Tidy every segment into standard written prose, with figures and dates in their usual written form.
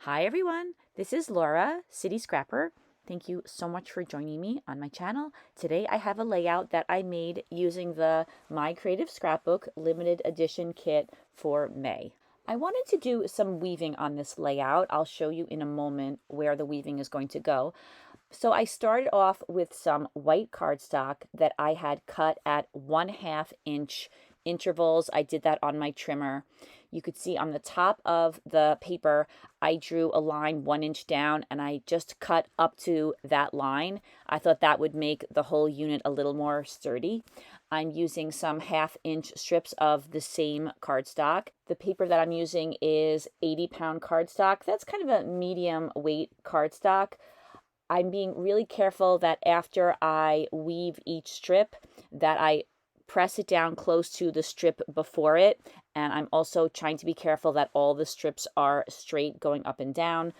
Hi everyone, this is Laura, City Scrapper. Thank you so much for joining me on my channel. Today I have a layout that I made using the My Creative Scrapbook limited edition kit for May. I wanted to do some weaving on this layout. I'll show you in a moment where the weaving is going to go. So I started off with some white cardstock that I had cut at 1/2 inch intervals. I did that on my trimmer. You could see on the top of the paper, I drew a line 1 inch down and I just cut up to that line. I thought that would make the whole unit a little more sturdy. I'm using some 1/2 inch strips of the same cardstock. The paper that I'm using is 80-pound cardstock. That's kind of a medium weight cardstock. I'm being really careful that after I weave each strip that I press it down close to the strip before it. And I'm also trying to be careful that all the strips are straight going up and down.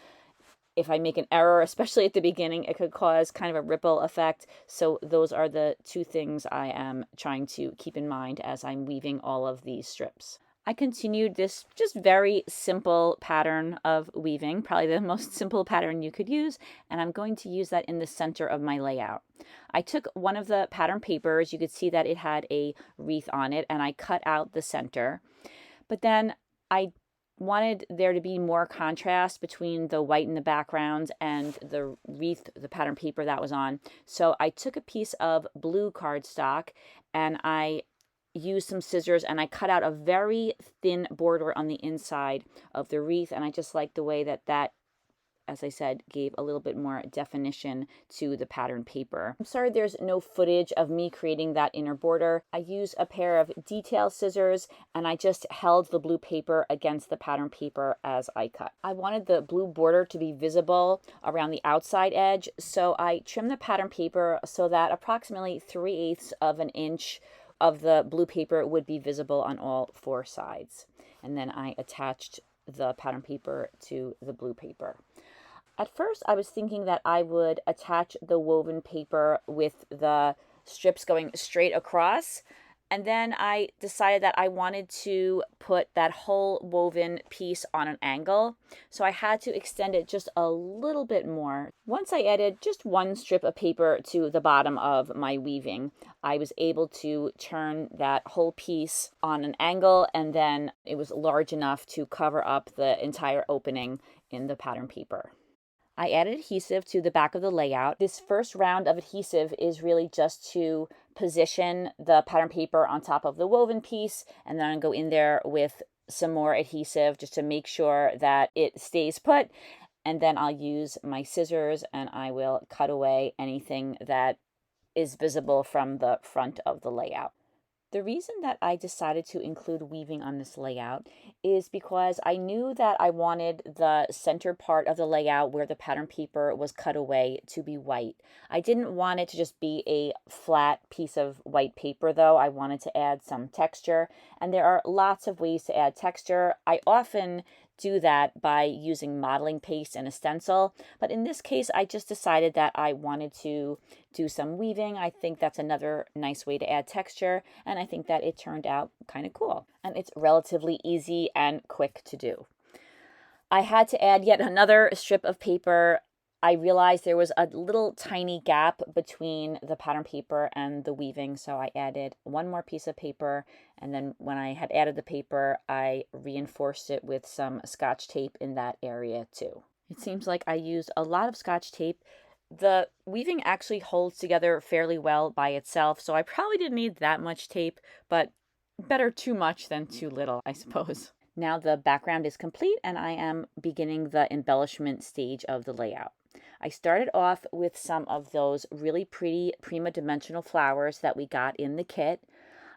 If I make an error, especially at the beginning, it could cause kind of a ripple effect. So those are the two things I am trying to keep in mind as I'm weaving all of these strips. I continued this just very simple pattern of weaving, probably the most simple pattern you could use, and I'm going to use that in the center of my layout. I took one of the pattern papers, you could see that it had a wreath on it, and I cut out the center. But then I wanted there to be more contrast between the white in the background and the wreath, the pattern paper that was on. So I took a piece of blue cardstock and I used some scissors and I cut out a very thin border on the inside of the wreath, and I just like the way that, as I said, gave a little bit more definition to the pattern paper. I'm sorry there's no footage of me creating that inner border. I used a pair of detail scissors and I just held the blue paper against the pattern paper as I cut. I wanted the blue border to be visible around the outside edge, so I trimmed the pattern paper so that approximately 3/8 of an inch of the blue paper would be visible on all 4 sides. And then I attached the pattern paper to the blue paper. At first, I was thinking that I would attach the woven paper with the strips going straight across. And then I decided that I wanted to put that whole woven piece on an angle. So I had to extend it just a little bit more. Once I added just one strip of paper to the bottom of my weaving, I was able to turn that whole piece on an angle, and then it was large enough to cover up the entire opening in the pattern paper. I added adhesive to the back of the layout. This first round of adhesive is really just to position the pattern paper on top of the woven piece, and then I'll go in there with some more adhesive just to make sure that it stays put, and then I'll use my scissors and I will cut away anything that is visible from the front of the layout. The reason that I decided to include weaving on this layout is because I knew that I wanted the center part of the layout where the pattern paper was cut away to be white. I didn't want it to just be a flat piece of white paper though. I wanted to add some texture, and there are lots of ways to add texture. I often do that by using modeling paste and a stencil, but in this case I just decided that I wanted to do some weaving. I think that's another nice way to add texture, and I think that it turned out kind of cool, and it's relatively easy and quick to do. I had to add yet another strip of paper. I realized there was a little tiny gap between the pattern paper and the weaving, so I added one more piece of paper, and then when I had added the paper, I reinforced it with some Scotch tape in that area too. It seems like I used a lot of Scotch tape. The weaving actually holds together fairly well by itself, so I probably didn't need that much tape, but better too much than too little, I suppose. Now the background is complete and I am beginning the embellishment stage of the layout. I started off with some of those really pretty Prima dimensional flowers that we got in the kit.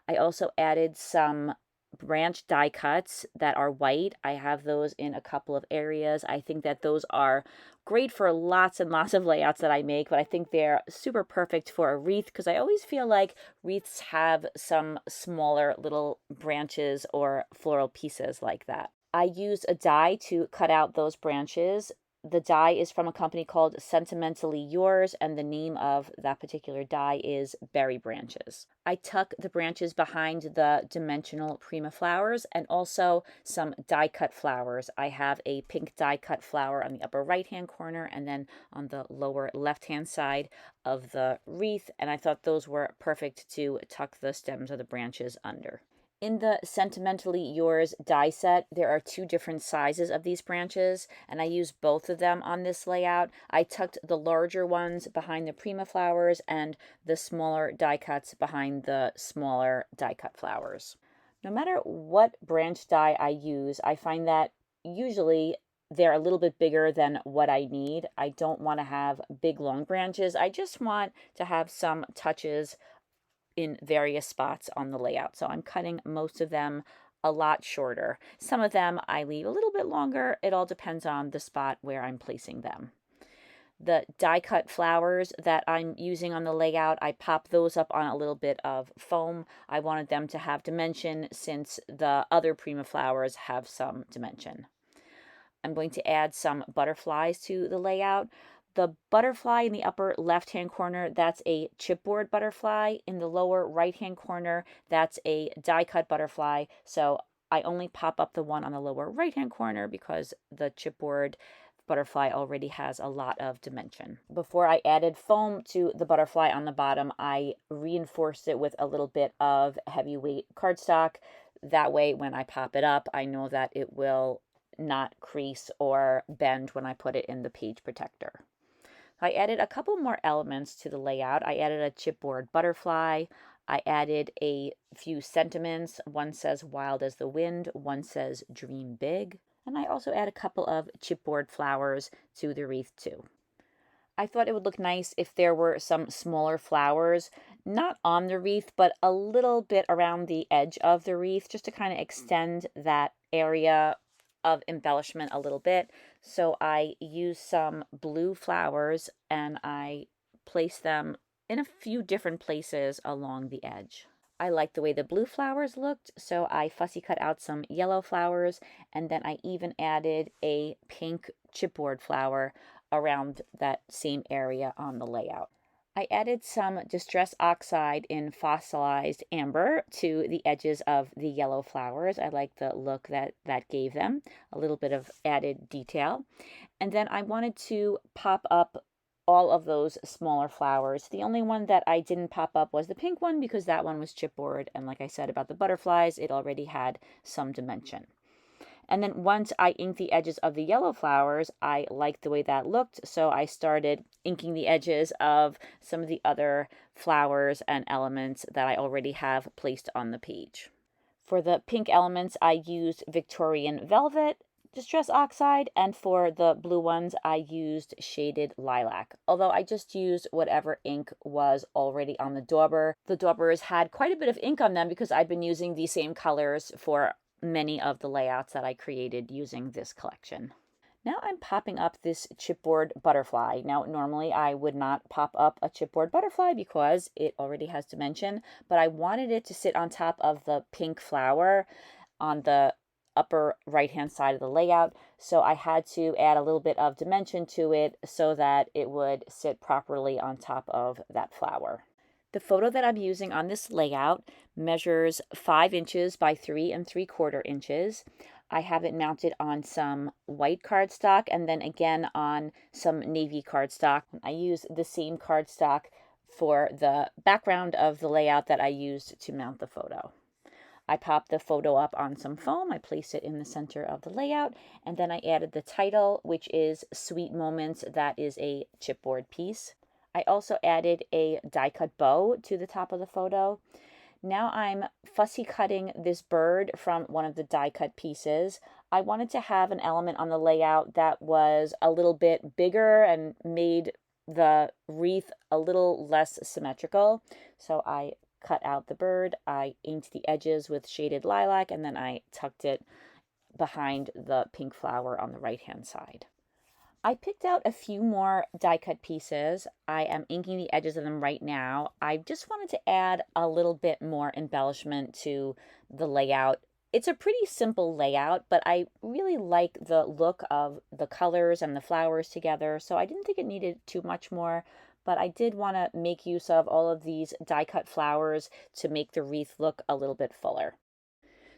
I also added some branch die cuts that are white. I have those in a couple of areas. I think that those are great for lots and lots of layouts that I make, but I think they're super perfect for a wreath because I always feel like wreaths have some smaller little branches or floral pieces like that. I used a die to cut out those branches. The die is from a company called Sentimentally Yours, and the name of that particular die is Berry Branches. I tuck the branches behind the dimensional Prima flowers and also some die cut flowers. I have a pink die cut flower on the upper right hand corner and then on the lower left hand side of the wreath, and I thought those were perfect to tuck the stems of the branches under. In the Sentimentally Yours die set, there are two different sizes of these branches, and I used both of them on this layout. I tucked the larger ones behind the Prima flowers and the smaller die cuts behind the smaller die cut flowers. No matter what branch die I use, I find that usually they're a little bit bigger than what I need. I don't want to have big long branches. I just want to have some touches in various spots on the layout. So I'm cutting most of them a lot shorter. Some of them I leave a little bit longer. It all depends on the spot where I'm placing them. The die cut flowers that I'm using on the layout, I pop those up on a little bit of foam. I wanted them to have dimension since the other Prima flowers have some dimension. I'm going to add some butterflies to the layout. The butterfly in the upper left-hand corner, that's a chipboard butterfly. In the lower right-hand corner, that's a die-cut butterfly. So I only pop up the one on the lower right-hand corner because the chipboard butterfly already has a lot of dimension. Before I added foam to the butterfly on the bottom, I reinforced it with a little bit of heavyweight cardstock. That way, when I pop it up, I know that it will not crease or bend when I put it in the page protector. I added a couple more elements to the layout. I added a chipboard butterfly. I added a few sentiments. One says wild as the wind, one says dream big. And I also add a couple of chipboard flowers to the wreath too. I thought it would look nice if there were some smaller flowers, not on the wreath, but a little bit around the edge of the wreath, just to kind of extend that area of embellishment a little bit. So I used some blue flowers and I placed them in a few different places along the edge. I liked the way the blue flowers looked, so I fussy cut out some yellow flowers, and then I even added a pink chipboard flower around that same area on the layout. I added some Distress Oxide in fossilized amber to the edges of the yellow flowers. I like the look that gave them, a little bit of added detail. And then I wanted to pop up all of those smaller flowers. The only one that I didn't pop up was the pink one because that one was chipboard. And like I said about the butterflies, it already had some dimension. And then once I inked the edges of the yellow flowers, I liked the way that looked, so I started inking the edges of some of the other flowers and elements that I already have placed on the page. For the pink elements, I used Victorian Velvet, Distress Oxide, and for the blue ones, I used shaded lilac. Although I just used whatever ink was already on the dauber. The daubers had quite a bit of ink on them because I've been using the same colors for many of the layouts that I created using this collection. Now I'm popping up this chipboard butterfly. Now normally I would not pop up a chipboard butterfly because it already has dimension, but I wanted it to sit on top of the pink flower on the upper right hand side of the layout, so I had to add a little bit of dimension to it so that it would sit properly on top of that flower. The photo that I'm using on this layout measures 5 inches by 3 3/4 inches. I have it mounted on some white cardstock and then again on some navy cardstock. I use the same cardstock for the background of the layout that I used to mount the photo. I popped the photo up on some foam. I placed it in the center of the layout, and then I added the title, which is Sweet Moments. That is a chipboard piece. I also added a die cut bow to the top of the photo. Now I'm fussy cutting this bird from one of the die cut pieces. I wanted to have an element on the layout that was a little bit bigger and made the wreath a little less symmetrical. So I cut out the bird, I inked the edges with shaded lilac, and then I tucked it behind the pink flower on the right hand side. I picked out a few more die cut pieces. I am inking the edges of them right now. I just wanted to add a little bit more embellishment to the layout It's a pretty simple layout, but I really like the look of the colors and the flowers together, so I didn't think it needed too much more, but I did want to make use of all of these die-cut flowers to make the wreath look a little bit fuller.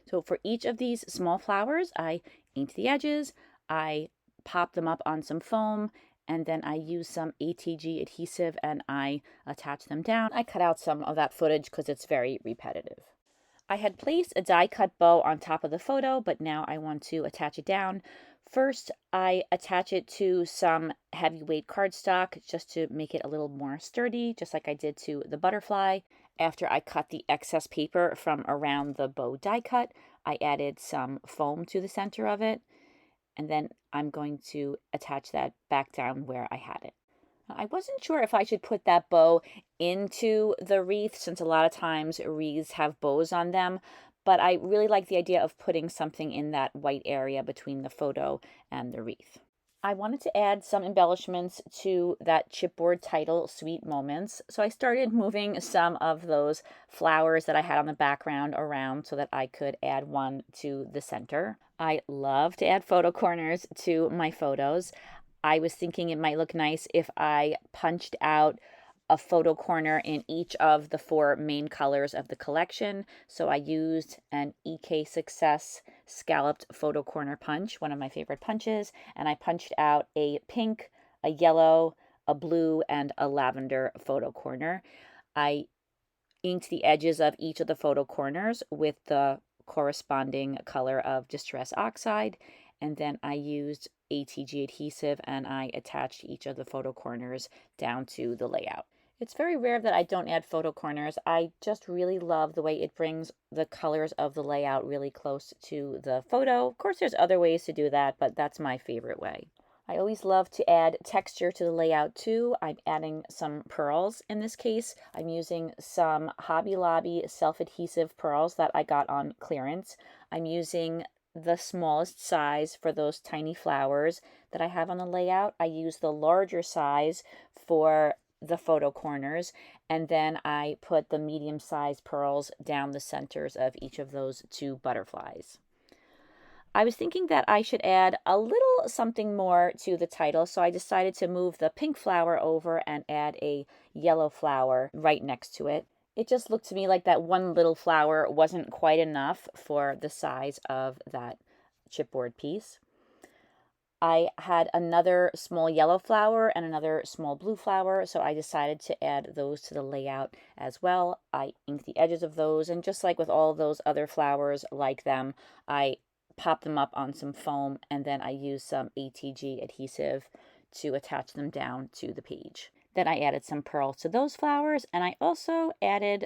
So for each of these small flowers, I inked the edges, I popped them up on some foam, and then I used some ATG adhesive and I attached them down. I cut out some of that footage because it's very repetitive. I had placed a die cut bow on top of the photo, but now I want to attach it down. First, I attach it to some heavyweight cardstock just to make it a little more sturdy, just like I did to the butterfly. After I cut the excess paper from around the bow die cut, I added some foam to the center of it, and then I'm going to attach that back down where I had it. I wasn't sure if I should put that bow into the wreath since a lot of times wreaths have bows on them, but I really like the idea of putting something in that white area between the photo and the wreath. I wanted to add some embellishments to that chipboard title, Sweet Moments, so I started moving some of those flowers that I had on the background around so that I could add one to the center. I love to add photo corners to my photos. I was thinking it might look nice if I punched out a photo corner in each of the 4 main colors of the collection. So I used an EK Success scalloped photo corner punch, one of my favorite punches, and I punched out a pink, a yellow, a blue, and a lavender photo corner. I inked the edges of each of the photo corners with the corresponding color of Distress Oxide, and then I used ATG adhesive and I attached each of the photo corners down to the layout. It's very rare that I don't add photo corners. I just really love the way it brings the colors of the layout really close to the photo. Of course, there's other ways to do that, but that's my favorite way. I always love to add texture to the layout too. I'm adding some pearls. In this case, I'm using some Hobby Lobby self-adhesive pearls that I got on clearance. I'm using the smallest size for those tiny flowers that I have on the layout. I use the larger size for the photo corners, and then I put the medium-sized pearls down the centers of each of those 2 butterflies. I was thinking that I should add a little something more to the title, so I decided to move the pink flower over and add a yellow flower right next to it. It just looked to me like that one little flower wasn't quite enough for the size of that chipboard piece. I had another small yellow flower and another small blue flower, so I decided to add those to the layout as well. I inked the edges of those, and just like with all those other flowers like them, I popped them up on some foam, and then I used some ATG adhesive to attach them down to the page. Then I added some pearls to those flowers, and I also added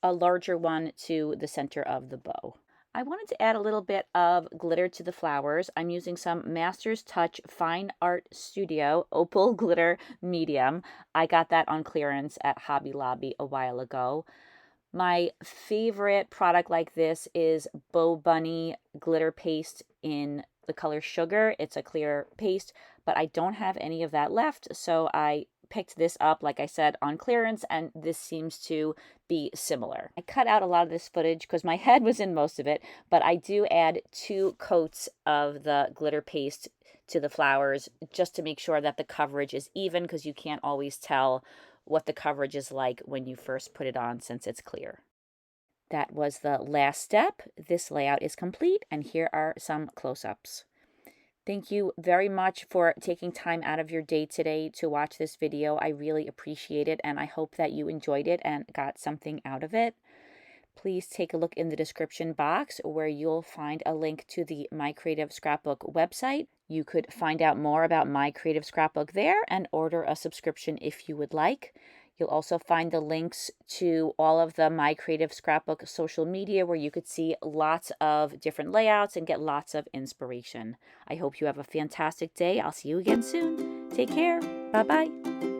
a larger one to the center of the bow. I wanted to add a little bit of glitter to the flowers. I'm using some Master's Touch Fine Art Studio Opal Glitter Medium. I got that on clearance at Hobby Lobby a while ago. My favorite product like this is Bow Bunny glitter paste in the color Sugar. It's a clear paste, but I don't have any of that left, so I picked this up, like I said, on clearance, and this seems to be similar. I cut out a lot of this footage because my head was in most of it, but I do add 2 coats of the glitter paste to the flowers just to make sure that the coverage is even, because you can't always tell what the coverage is like when you first put it on since it's clear. That was the last step. This layout is complete, and here are some close-ups. Thank you very much for taking time out of your day today to watch this video. I really appreciate it, and I hope that you enjoyed it and got something out of it. Please take a look in the description box where you'll find a link to the My Creative Scrapbook website. You could find out more about My Creative Scrapbook there and order a subscription if you would like. You'll also find the links to all of the My Creative Scrapbook social media where you could see lots of different layouts and get lots of inspiration. I hope you have a fantastic day. I'll see you again soon. Take care. Bye-bye.